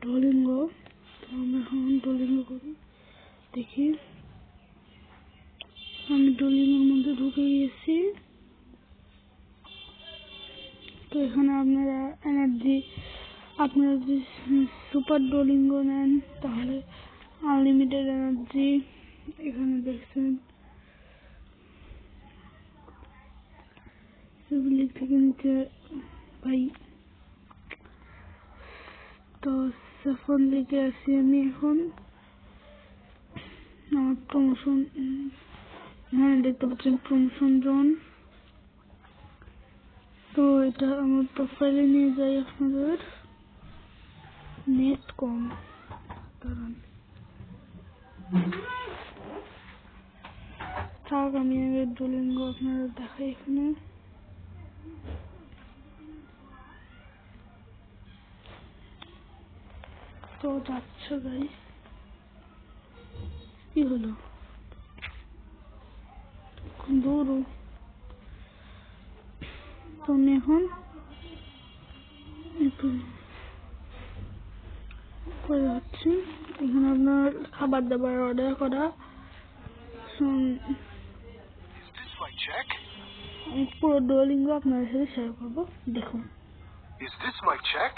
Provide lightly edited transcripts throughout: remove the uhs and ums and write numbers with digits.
Duolingo. তো আমরা এখন ডুওলিঙ্গো করি, দেখি। আমি ডুওলিঙ্গোর মধ্যে ঢুকে গেছি। তো এখানে আপনারা এনার্জি, আপনারা যদি সুপার ডুওলিঙ্গো নেন তাহলে আনলিমিটেড এনার্জি। এখানে দেখছেন লিখ থেকে নিচে ভাই। তো সাফল লিখে আছি আমি এখন। আমার প্রমোশন, হ্যাঁ দেখতে পাচ্ছেন প্রমোশন জোন। তো এটা আমার প্রোফাইলে নিয়ে যাই আপনাদের। নেট কম, কারণ থাক আমি আগে ডুওলিঙ্গো আপনাদের দেখাই এখানে। তো যাচ্ছে গাইস, কি হলো দৌড়ো। তো আমি এখন করে যাচ্ছি। এখানে আপনার খাবার দাবার অর্ডার করা, পুরো ডুওলিঙ্গো আপনাদের সাথে শেয়ার করবো, দেখুন। Is this my check?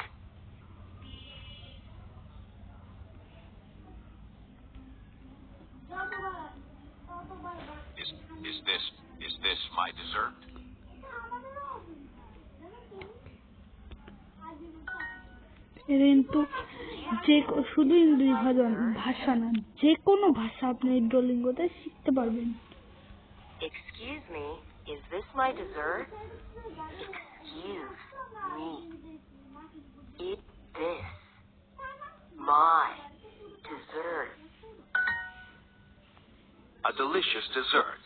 Is this my dessert? এটা কিন্তু যে শুধু ইংরেজি ভাষা না, যে কোনো ভাষা আপনি এই ডুওলিঙ্গোতে শিখতে পারবেন। Excuse me, is this my dessert? Excuse me. Is this my dessert? A delicious dessert.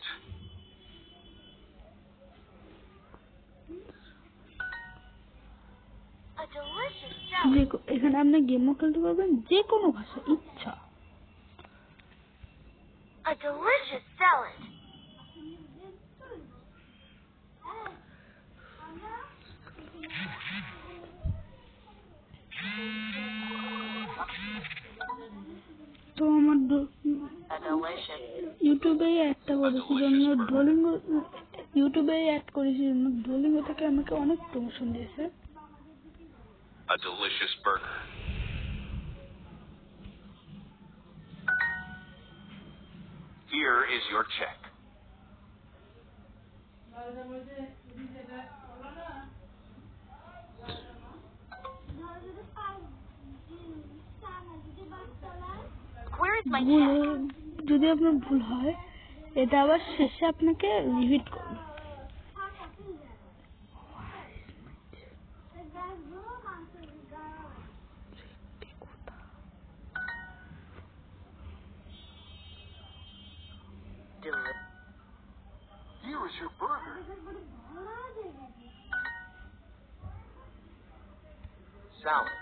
A delicious salad. এখানে আপনি গেমও খেলতে পারবেন, যে কোনো ভাষা ইচ্ছা। A delicious salad. তো আমার ইউটিউবে একটা করেছি জন্য ডুওলিঙ্গো, ইউটিউবে অ্যাড করেছি জন্য ডুওলিঙ্গো থেকে আমাকে অনেক প্রমোশন দিয়েছে। A delicious burger. Here is your check. Where is my check? যদি আপনার ভুল হয় এটা আবার শেষে আপনাকে রিপিট করবে। Here is your burger. Salad.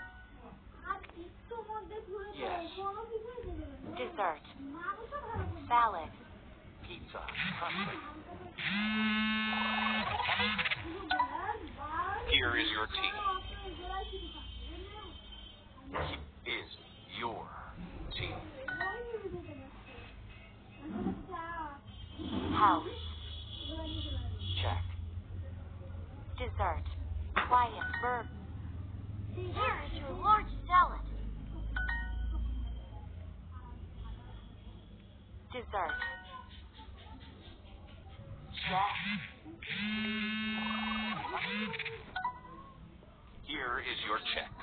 Yes. Dessert. Salad. Pizza. Here is your tea. Here is your tea. House. Check. Dessert. Quiet verb. Here is your large salad. Dessert. Check. Here is your check.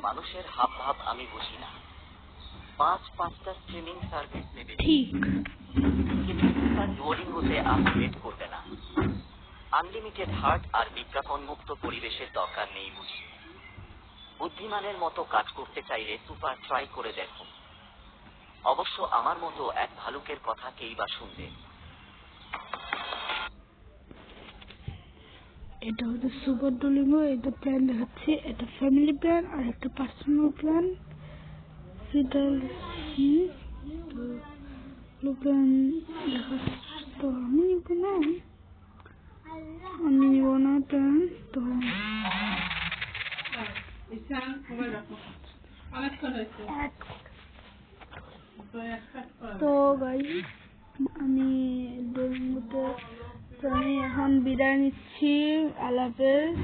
মানুষের হাবভাব আমি বুঝি না। 5-5টা streaming service নেবে ঠিক, কিন্তু তার ডুওলিঙ্গোতে update করবে না। আনলিমিটেড হার্ট আর বিজ্ঞাপন মুক্ত পরিবেশের দরকার নেই বুঝি। বুদ্ধিমানের মতো কাজ করতে চাইলে সুপার ট্রাই করে দেখুন। অবশ্য আমার মতো এক ভালুকের কথা কেই বা শুনবে। এটা হচ্ছে সুপার ডুলিঙ্গো। এটা প্ল্যান দেখাচ্ছি, এটা ফ্যামিলি প্ল্যান আর একটা পার্সোনাল প্ল্যান। সেটা প্ল্যান দেখাচ্ছি, তো আমি নিব না প্ল্যান। তো গাইস, আমি ডুলিঙ্গোতে এখন বিদায় নিচ্ছি। আল্লাহ হাফেজ।